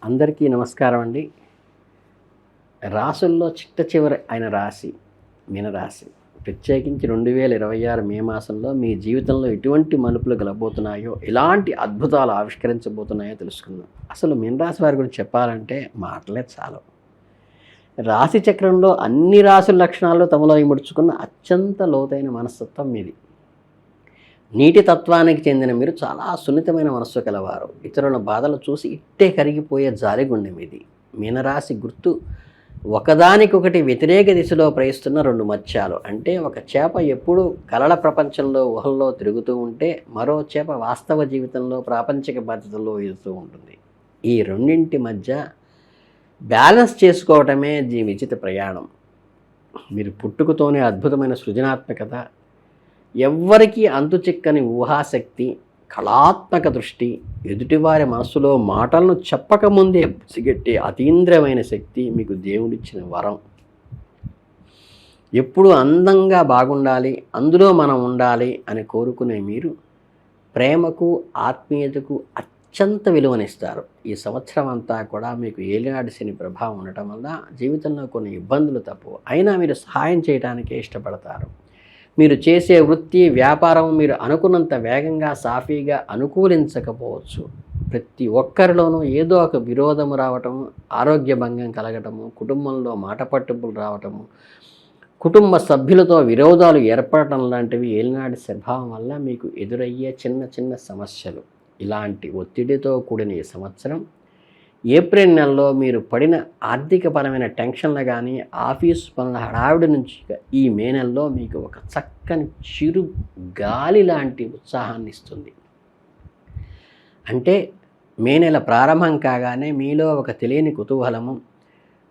అందరికీ నమస్కారం అండి. రాసుల్లో చిట్ట చివరి అయిన రాశి మీనరాశి. ప్రత్యేకించి 2026 మే మాసంలో మీ జీవితంలో ఎటువంటి మలుపులు కలబోతున్నాయో, ఎలాంటి అద్భుతాలు ఆవిష్కరించబోతున్నాయో తెలుసుకుందాం. అసలు మీనరాశి వారి గురించి చెప్పాలంటే మాటలే చాలవు. రాశి చక్రంలో అన్ని రాశుల లక్షణాలు తమలో ఇముడ్చుకున్న అత్యంత లోతైన మనస్తత్వం మీది. నీటి తత్వానికి చెందిన మీరు చాలా సున్నితమైన మనస్సు కలవారు. ఇతరుల బాధలు చూసి ఇట్టే కరిగిపోయే జాలిగుండె మీది. మీనరాశి గుర్తు ఒకదానికొకటి వ్యతిరేక దిశలో ప్రయిస్తున్న రెండు మత్స్యాలు. అంటే ఒక చేప ఎప్పుడూ కలల ప్రపంచంలో ఊహల్లో తిరుగుతూ ఉంటే, మరో చేప వాస్తవ జీవితంలో ప్రాపంచిక బాధ్యతల్లో ఎదుగుతూ ఉంటుంది. ఈ రెండింటి మధ్య బ్యాలెన్స్ చేసుకోవటమే విచిత్ర ప్రయాణం. మీరు పుట్టుకతోనే అద్భుతమైన సృజనాత్మకత, ఎవ్వరికీ అంతుచిక్కని ఊహాశక్తి, కళాత్మక దృష్టి, ఎదుటివారి మనసులో మాటలను చెప్పకముందే పసిగట్టే అతీంద్రమైన శక్తి మీకు దేవుడిచ్చిన వరం. ఎప్పుడు అందంగా బాగుండాలి, అందులో మనం ఉండాలి అని కోరుకునే మీరు ప్రేమకు, ఆత్మీయతకు అత్యంత విలువనిస్తారు. ఈ సంవత్సరం అంతా కూడా మీకు ఏలినాటి శని ప్రభావం ఉండటం వల్ల జీవితంలో కొన్ని ఇబ్బందులు తప్పవు. అయినా మీరు సహాయం చేయడానికే ఇష్టపడతారు. మీరు చేసే వృత్తి, వ్యాపారం మీరు అనుకున్నంత వేగంగా, సాఫీగా అనుకూలించకపోవచ్చు. ప్రతి ఒక్కరిలోనూ ఏదో ఒక విరోధము రావటము, ఆరోగ్య భంగం కలగటము, కుటుంబంలో మాట పట్టింపులు రావటము, కుటుంబ సభ్యులతో విరోధాలు ఏర్పడటం లాంటివి ఏలినాటి స్వభావం వల్ల మీకు ఎదురయ్యే చిన్న చిన్న సమస్యలు. ఇలాంటి ఒత్తిడితో కూడిన ఈ సంవత్సరం ఏప్రిల్ నెలలో మీరు పడిన ఆర్థికపరమైన టెన్షన్లు కానీ, ఆఫీసు పనుల హడావిడి నుంచి ఈ మే నెలలో మీకు ఒక చక్కని చిరు గాలి లాంటి ఉత్సాహాన్ని ఇస్తుంది. అంటే మే నెల ప్రారంభం కాగానే మీలో ఒక తెలియని కుతూహలము,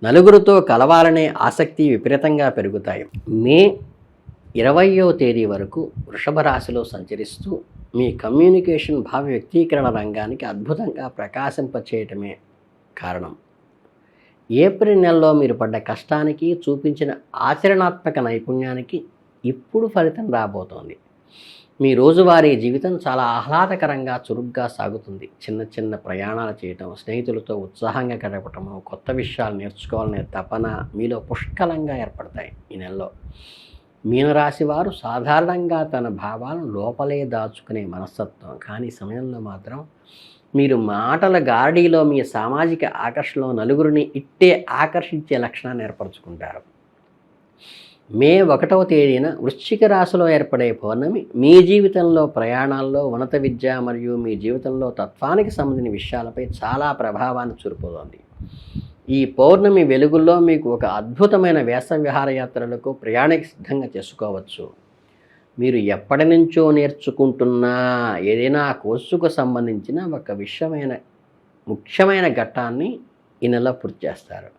నలుగురితో కలవాలనే ఆసక్తి విపరీతంగా పెరుగుతాయి. మే 20వ తేదీ వరకు వృషభ రాశిలో సంచరిస్తూ మీ కమ్యూనికేషన్, భావ వ్యక్తీకరణ రంగానికి అద్భుతంగా ప్రకాశింపచేయటమే కారణం. ఏప్రిల్ నెలలో మీరు పడ్డ కష్టానికి, చూపించిన ఆచరణాత్మక నైపుణ్యానికి ఇప్పుడు ఫలితం రాబోతోంది. మీ రోజువారీ జీవితం చాలా ఆహ్లాదకరంగా, చురుగ్గా సాగుతుంది. చిన్న చిన్న ప్రయాణాలు చేయటం, స్నేహితులతో ఉత్సాహంగా గడపటము, కొత్త విషయాలు నేర్చుకోవాలనే తపన మీలో పుష్కలంగా ఏర్పడతాయి. ఈ నెలలో మీనరాశి వారు సాధారణంగా తన భావాలను లోపలే దాచుకునే మనస్తత్వం. కానీ సమయంలో మాత్రం మీరు మాటల గారడీలో, మీ సామాజిక ఆకర్షణలో నలుగురిని ఇట్టే ఆకర్షించే లక్షణాన్ని ఏర్పరచుకుంటారు. మే 1వ తేదీన వృశ్చిక రాశిలో ఏర్పడే పౌర్ణమి మీ జీవితంలో, ప్రయాణాల్లో, ఉన్నత విద్య మరియు మీ జీవితంలో తత్వానికి సంబంధించిన విషయాలపై చాలా ప్రభావాన్ని చూపుతోంది. ఈ పౌర్ణమి వెలుగుల్లో మీకు ఒక అద్భుతమైన వేసవి విహారయాత్రలకు ప్రయాణికి సిద్ధంగా చేసుకోవచ్చు. మీరు ఎప్పటి నుంచో నేర్చుకుంటున్న ఏదైనా కోర్సుకు సంబంధించిన ఒక ముఖ్యమైన ఘట్టాన్ని ఈ నెల పూర్తి చేస్తారు.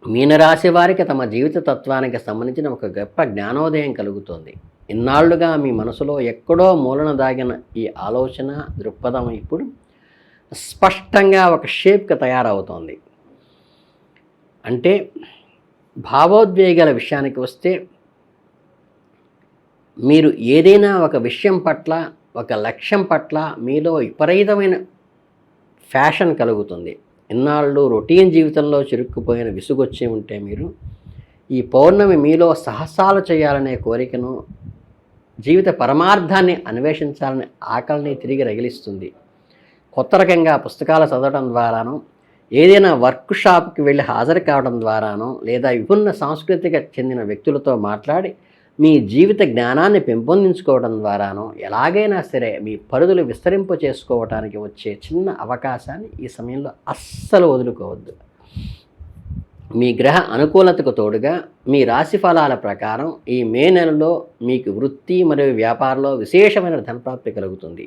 మీనరాశి వారికి తమ జీవిత తత్వానికి సంబంధించిన ఒక గొప్ప జ్ఞానోదయం కలుగుతుంది. ఇన్నాళ్లుగా మీ మనసులో ఎక్కడో మూలన దాగిన ఈ ఆలోచన, దృక్పథం ఇప్పుడు స్పష్టంగా ఒక షేప్గా తయారవుతోంది. అంటే భావోద్వేగాల విషయానికి వస్తే, మీరు ఏదైనా ఒక విషయం పట్ల, ఒక లక్ష్యం పట్ల మీలో విపరీతమైన ఫ్యాషన్ కలుగుతుంది. ఇన్నాళ్ళు రొటీన్ జీవితంలో చిరుక్కుపోయిన విసుగొచ్చి ఉంటే మీరు ఈ పౌర్ణమి మీలో సాహసాలు చేయాలనే కోరికను, జీవిత పరమార్థాన్ని అన్వేషించాలనే ఆకలిని తిరిగి రగిలిస్తుంది. కొత్త రకంగా పుస్తకాలు చదవడం ద్వారానో, ఏదైనా వర్క్ షాప్కి వెళ్ళి హాజరు కావడం ద్వారానో, లేదా విభిన్న సాంస్కృతిక చెందిన వ్యక్తులతో మాట్లాడి మీ జీవిత జ్ఞానాన్ని పెంపొందించుకోవడం ద్వారానో, ఎలాగైనా సరే మీ పరిధులు విస్తరింప చేసుకోవటానికి వచ్చే చిన్న అవకాశాన్ని ఈ సమయంలో అస్సలు వదులుకోవద్దు. మీ గ్రహ అనుకూలతకు తోడుగా మీ రాశి ఫలాల ప్రకారం ఈ మే నెలలో మీకు వృత్తి మరియు వ్యాపారంలో విశేషమైన ధనప్రాప్తి కలుగుతుంది.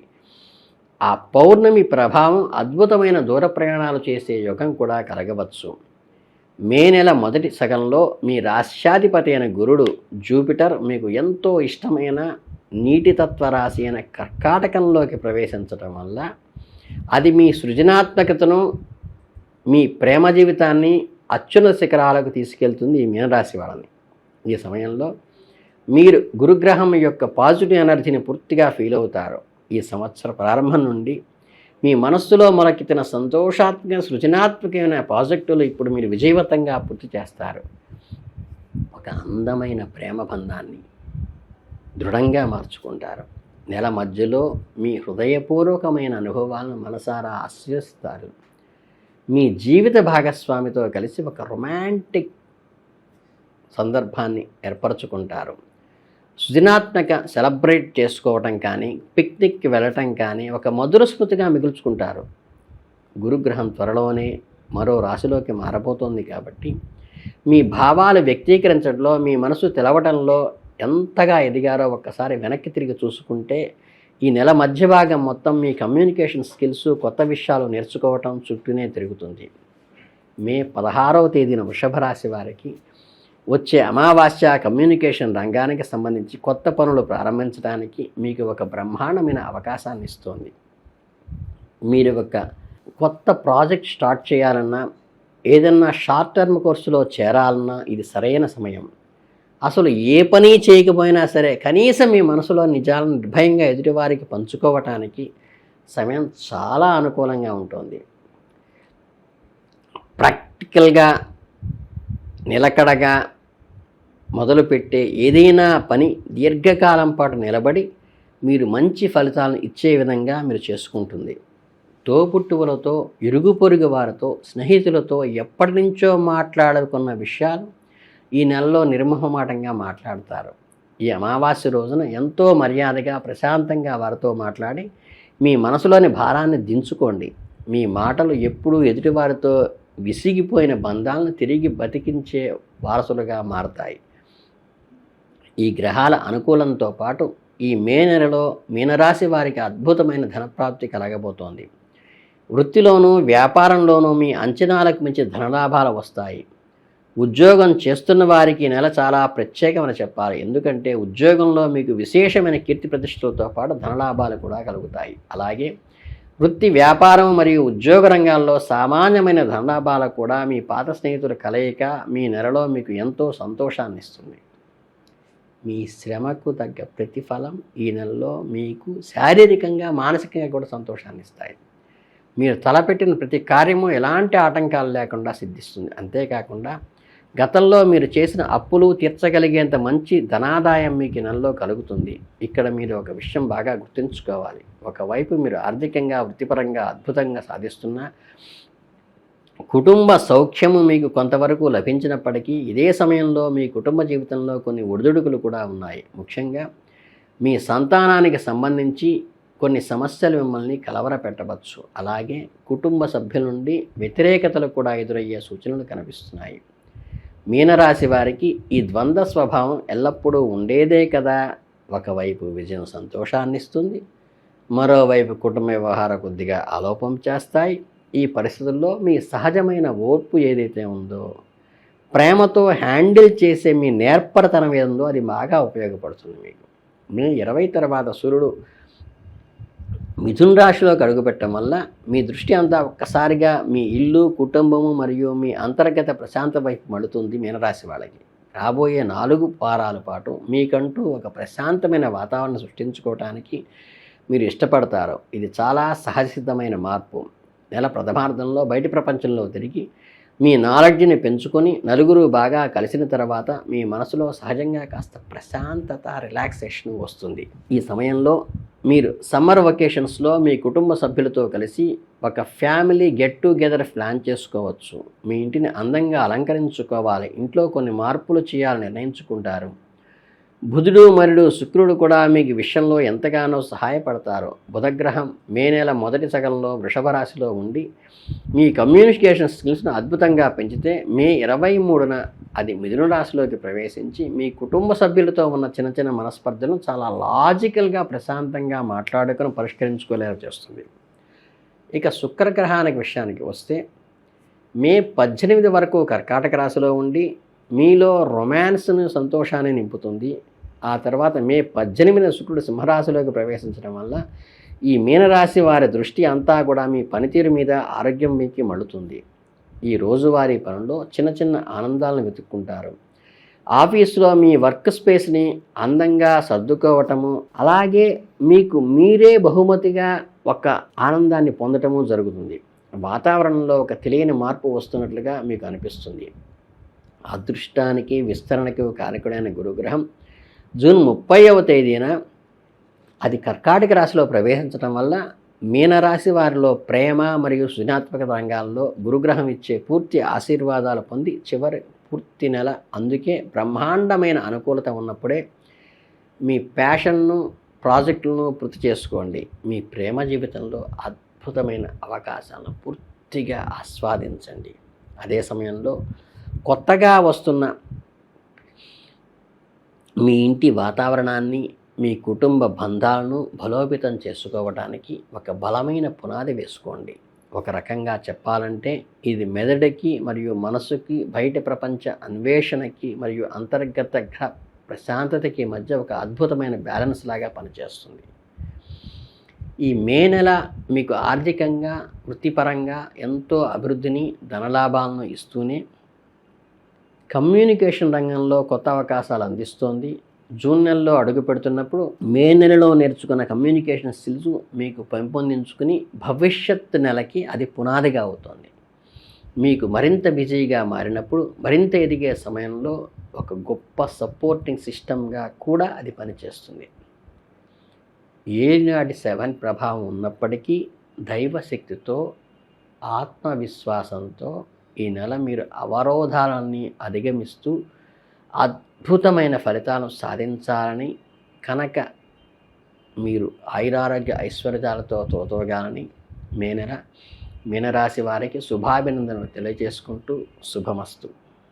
ఆ పౌర్ణమి ప్రభావం అద్భుతమైన దూర ప్రయాణాలు చేసే యోగం కూడా కలగవచ్చు. మే నెల మొదటి సగంలో మీ రాశ్యాధిపతి అయిన గురుడు జూపిటర్ మీకు ఎంతో ఇష్టమైన నీటితత్వ రాశి అయిన కర్కాటకంలోకి ప్రవేశించడం వల్ల అది మీ సృజనాత్మకతను, మీ ప్రేమ జీవితాన్ని అత్యున్నత శిఖరాలకు తీసుకెళ్తుంది ఈ మీనరాశి వాళ్ళని. ఈ సమయంలో మీరు గురుగ్రహం యొక్క పాజిటివ్ ఎనర్జీని పూర్తిగా ఫీల్ అవుతారు. ఈ సంవత్సర ప్రారంభం నుండి మీ మనస్సులో మొలకెత్తిన సంతోషాత్మక సృజనాత్మకమైన ప్రాజెక్టులు ఇప్పుడు మీరు విజయవంతంగా పూర్తి చేస్తారు. ఒక అందమైన ప్రేమ బంధాన్ని దృఢంగా మార్చుకుంటారు. నెల మధ్యలో మీ హృదయపూర్వకమైన అనుభవాలను మనసారా ఆస్వాదిస్తారు. మీ జీవిత భాగస్వామితో కలిసి ఒక రొమాంటిక్ సందర్భాన్ని ఏర్పరచుకుంటారు. సృజనాత్మక సెలబ్రేట్ చేసుకోవటం కానీ, పిక్నిక్కి వెళ్ళటం కానీ ఒక మధుర స్మృతిగా మిగుల్చుకుంటారు. గురుగ్రహం త్వరలోనే మరో రాశిలోకి మారబోతోంది కాబట్టి మీ భావాలు వ్యక్తీకరించడంలో, మీ మనసు తెలవటంలో ఎంతగా ఎదిగారో ఒక్కసారి వెనక్కి తిరిగి చూసుకుంటే ఈ నెల మధ్య భాగం మొత్తం మీ కమ్యూనికేషన్ స్కిల్స్, కొత్త విషయాలు నేర్చుకోవటం చుట్టూనే తిరుగుతుంది. మే 16వ తేదీన వృషభ రాశి వారికి వచ్చే అమావాస్య కమ్యూనికేషన్ రంగానికి సంబంధించి కొత్త పనులు ప్రారంభించడానికి మీకు ఒక బ్రహ్మాండమైన అవకాశాన్ని ఇస్తోంది. మీరు ఒక కొత్త ప్రాజెక్ట్ స్టార్ట్ చేయాలన్నా, ఏదన్నా షార్ట్ టర్మ్ కోర్సులో చేరాలన్నా ఇది సరైన సమయం. అసలు ఏ పని చేయకపోయినా సరే కనీసం మీ మనసులో నిజాలను నిర్భయంగా ఎదుటివారికి పంచుకోవటానికి సమయం చాలా అనుకూలంగా ఉంటుంది. ప్రాక్టికల్గా నిలకడగా మొదలుపెట్టే ఏదైనా పని దీర్ఘకాలం పాటు నిలబడి మీరు మంచి ఫలితాలను ఇచ్చే విధంగా మీరు చేసుకుంటుంది. తోబుట్టువులతో, ఇరుగు పొరుగు వారితో, స్నేహితులతో ఎప్పటి నుంచో మాట్లాడుకున్న విషయాలు ఈ నెలలో నిర్మోహమాటంగా మాట్లాడతారు. ఈ అమావాస్య రోజున ఎంతో మర్యాదగా, ప్రశాంతంగా వారితో మాట్లాడి మీ మనసులోని భారాన్ని దించుకోండి. మీ మాటలు ఎప్పుడూ ఎదుటివారితో విసిగిపోయిన బంధాలను తిరిగి బతికించే వారసులుగా మారతాయి. ఈ గ్రహాల అనుకూలంతో పాటు ఈ మే నెలలో మీనరాశి వారికి అద్భుతమైన ధనప్రాప్తి కలగబోతోంది. వృత్తిలోనూ వ్యాపారంలోనూ మీ అంచనాలకు మించి ధనలాభాలు వస్తాయి. ఉద్యోగం చేస్తున్న వారికి ఈ నెల చాలా ప్రత్యేకమని చెప్పాలి. ఎందుకంటే ఉద్యోగంలో మీకు విశేషమైన కీర్తి ప్రతిష్టలతో పాటు ధనలాభాలు కూడా కలుగుతాయి. అలాగే వృత్తి, వ్యాపారం మరియు ఉద్యోగ రంగాల్లో సామాన్యమైన ధనలాభాలు కూడా మీ పాత స్నేహితుల కలయిక మీ నెలలో మీకు ఎంతో సంతోషాన్ని ఇస్తుంది. మీ శ్రమకు తగ్గ ప్రతిఫలం ఈ నెలలో మీకు శారీరకంగా, మానసికంగా కూడా సంతోషాన్ని ఇస్తాయి. మీరు తలపెట్టిన ప్రతి కార్యము ఎలాంటి ఆటంకాలు లేకుండా సిద్ధిస్తుంది. అంతేకాకుండా గతంలో మీరు చేసిన అప్పులు తీర్చగలిగేంత మంచి ధనాదాయం మీకు నెలలో కలుగుతుంది. ఇక్కడ మీరు ఒక విషయం బాగా గుర్తుంచుకోవాలి. ఒకవైపు మీరు ఆర్థికంగా, వృత్తిపరంగా అద్భుతంగా సాధిస్తున్నా, కుటుంబ సౌఖ్యము మీకు కొంతవరకు లభించినప్పటికీ ఇదే సమయంలో మీ కుటుంబ జీవితంలో కొన్ని ఒడిదుడుకులు కూడా ఉన్నాయి. ముఖ్యంగా మీ సంతానానికి సంబంధించి కొన్ని సమస్యలు మిమ్మల్ని కలవరపెట్టవచ్చు. అలాగే కుటుంబ సభ్యుల నుండి వ్యతిరేకతలు కూడా ఎదురయ్యే సూచనలు కనిపిస్తున్నాయి. మీనరాశి వారికి ఈ ద్వంద్వ స్వభావం ఎల్లప్పుడూ ఉండేదే కదా. ఒకవైపు విజయం సంతోషాన్ని ఇస్తుంది, మరోవైపు కుటుంబ వ్యవహారం కొద్దిగా ఆలోపం చేస్తాయి. ఈ పరిస్థితుల్లో మీ సహజమైన ఓర్పు ఏదైతే ఉందో, ప్రేమతో హ్యాండిల్ చేసే మీ నేర్పరతనం ఏదో అది బాగా ఉపయోగపడుతుంది మీకు. మే 20 తర్వాత సూర్యుడు మిథున రాశిలోకి అడుగుపెట్టడం వల్ల మీ దృష్టి అంతా ఒక్కసారిగా మీ ఇల్లు, కుటుంబము మరియు మీ అంతర్గత ప్రశాంత వైపు మడుతుంది. మీనరాశి వాళ్ళకి రాబోయే 4 వారాల పాటు మీకంటూ ఒక ప్రశాంతమైన వాతావరణం సృష్టించుకోవటానికి మీరు ఇష్టపడతారు. ఇది చాలా సహజసిద్ధమైన మార్పు. నెల ప్రథమార్థంలో బయటి ప్రపంచంలో తిరిగి మీ నాలెడ్జ్ని పెంచుకొని నలుగురు బాగా కలిసిన తర్వాత మీ మనసులో సహజంగా కాస్త ప్రశాంతత, రిలాక్సేషన్ వస్తుంది. ఈ సమయంలో మీరు సమ్మర్ వెకేషన్స్లో మీ కుటుంబ సభ్యులతో కలిసి ఒక ఫ్యామిలీ గెట్ టుగెదర్ ప్లాన్ చేసుకోవచ్చు. మీ ఇంటిని అందంగా అలంకరించుకోవాలి, ఇంట్లో కొన్ని మార్పులు చేయాలని నిర్ణయించుకుంటారు. బుధుడు మరియు శుక్రుడు కూడా మీకు విషయంలో ఎంతగానో సహాయపడతారు. బుధగ్రహం మే నెల మొదటి సగంలో వృషభ రాశిలో ఉండి మీ కమ్యూనికేషన్ స్కిల్స్ను అద్భుతంగా పెంచితే మే 23న అది మిథున రాశిలోకి ప్రవేశించి మీ కుటుంబ సభ్యులతో ఉన్న చిన్న చిన్న మనస్పర్ధలను చాలా లాజికల్గా, ప్రశాంతంగా మాట్లాడుకొని పరిష్కరించుకోలేరు చేస్తుంది. ఇక శుక్రగ్రహానికి విషయానికి వస్తే మే 18 వరకు కర్కాటక రాశిలో ఉండి మీలో రొమాన్స్ను, సంతోషాన్ని నింపుతుంది. ఆ తర్వాత మే 18న శుక్రుడు సింహరాశిలోకి ప్రవేశించడం వల్ల ఈ మీనరాశి వారి దృష్టి అంతా కూడా మీ పనితీరు మీద, ఆరోగ్యం మీకు మళ్ళుతుంది. ఈ రోజువారీ పనుల్లో చిన్న చిన్న ఆనందాలను వెతుక్కుంటారు. ఆఫీసులో మీ వర్క్ స్పేస్ని అందంగా సర్దుకోవటము, అలాగే మీకు మీరే బహుమతిగా ఒక ఆనందాన్ని పొందటము జరుగుతుంది. వాతావరణంలో ఒక తెలియని మార్పు వస్తున్నట్లుగా మీకు అనిపిస్తుంది. అదృష్టానికి విస్తరణకి కారకుడైన గురుగ్రహం జూన్ 30వ తేదీన అది కర్కాటక రాశిలో ప్రవేశించడం వల్ల మీనరాశి వారిలో ప్రేమ మరియు సృజనాత్మక రంగాల్లో గురుగ్రహం ఇచ్చే పూర్తి ఆశీర్వాదాలు పొంది చివరి పూర్తి నెల. అందుకే బ్రహ్మాండమైన అనుకూలత ఉన్నప్పుడే మీ ప్యాషన్ను, ప్రాజెక్టులను పూర్తి చేసుకోండి. మీ ప్రేమ జీవితంలో అద్భుతమైన అవకాశాలను పూర్తిగా ఆస్వాదించండి. అదే సమయంలో కొత్తగా వస్తున్న మీ ఇంటి వాతావరణాన్ని, మీ కుటుంబ బంధాలను బలోపేతం చేసుకోవడానికి ఒక బలమైన పునాది వేసుకోండి. ఒక రకంగా చెప్పాలంటే ఇది మెదడుకి మరియు మనసుకి, బయట ప్రపంచ అన్వేషణకి మరియు అంతర్గత ప్రశాంతతకి మధ్య ఒక అద్భుతమైన బ్యాలెన్స్ లాగా పనిచేస్తుంది. ఈ మే నెల మీకు ఆర్థికంగా, వృత్తిపరంగా ఎంతో అభివృద్ధిని, ధనలాభాలను ఇస్తూనే కమ్యూనికేషన్ రంగంలో కొత్త అవకాశాలు అందిస్తోంది. జూన్ నెలలో అడుగు పెడుతున్నప్పుడు మే నెలలో నేర్చుకున్న కమ్యూనికేషన్ స్కిల్స్ మీకు పెంపొందించుకుని భవిష్యత్ నెలకి అది పునాదిగా అవుతుంది. మీకు మరింత బిజీగా మారినప్పుడు, మరింత ఎదిగే సమయంలో ఒక గొప్ప సపోర్టింగ్ సిస్టమ్గా కూడా అది పనిచేస్తుంది. ఏనాటి 7 ప్రభావం ఉన్నప్పటికీ దైవశక్తితో, ఆత్మవిశ్వాసంతో ఈ నెల మీరు అవరోధాలన్నీ అధిగమిస్తూ అద్భుతమైన ఫలితాలను సాధించాలని, కనుక మీరు ఆయురారోగ్య ఐశ్వర్యాలతో తోతోగాలని మే నెల మీనరాశి వారికి శుభాభినందనలు తెలియజేసుకుంటూ శుభమస్తు.